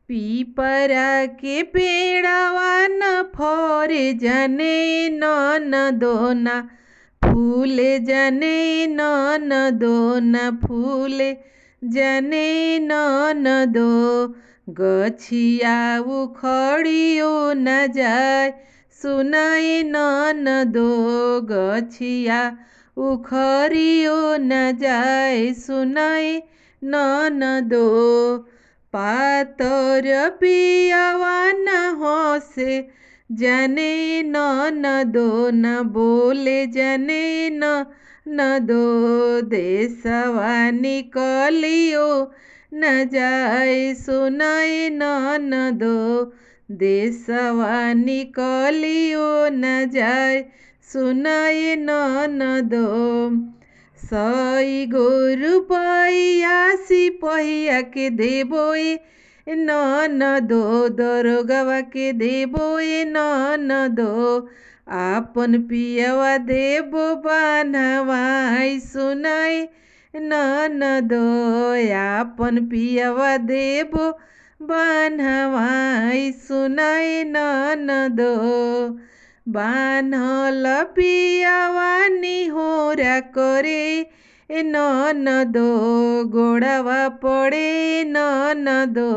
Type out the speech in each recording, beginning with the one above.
पीपरा के पेड़वा न फरे जने ननदो ना फूले जने ननदो न फूले जने ननदो। गछिया उखड़ियो न जाय सुनाय ननदो, गछिया उखड़ियो न जाय सुनाय ननदो। पातर पियवा न हंसे जने ननदो न बोले जने ननदो। देशवा निकलियो न जाय सुनाय ननदो, देशवा निकलियो न जाय सुनाय ननदो। सई गो रुपैया सिपहिया के देबो ए ननदो, दरोगवा के देबो ए ननदो। आपन पियवा देबो बान्हवाई सुनाय ननदो, आपन पियवा देबो बान्हवाई सुनाय ननदो। बान्हल पियवा निहोरा करे ननदो, गोड़वा पड़े ननदो,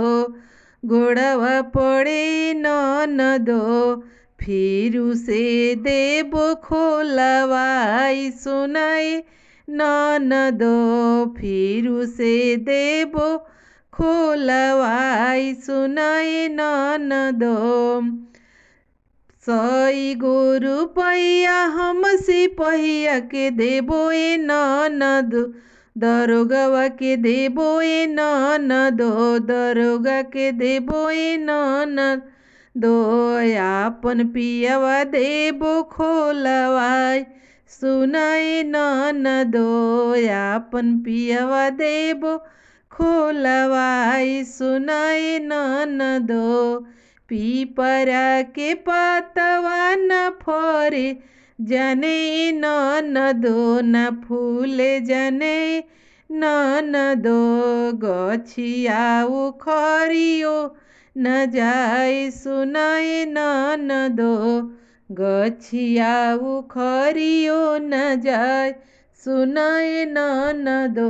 गोड़वा पड़े ननदो। फिरू से देबो खोलवाई सुनाय ननदो, फिरू से देबो खोलवाई सुनाय ननदो। सई गो रुपैया हम सिपहिया के देबो ए ननदो, दरोगवा के देबो ए ननदो, दरोगा के देबो ए ननदो। आपन पियवा देबो खोलवाई सुनाय ननदो, आपन पियवा देबो खोलवाई सुनाय ननदो। पीपरा के पतवा न फरे जने ननदो न फूले जने ननदो। गछिया उखड़ियो न जाय सुनाय ननदो, गछिया उखड़ियो न जाय सुनाय ननदो।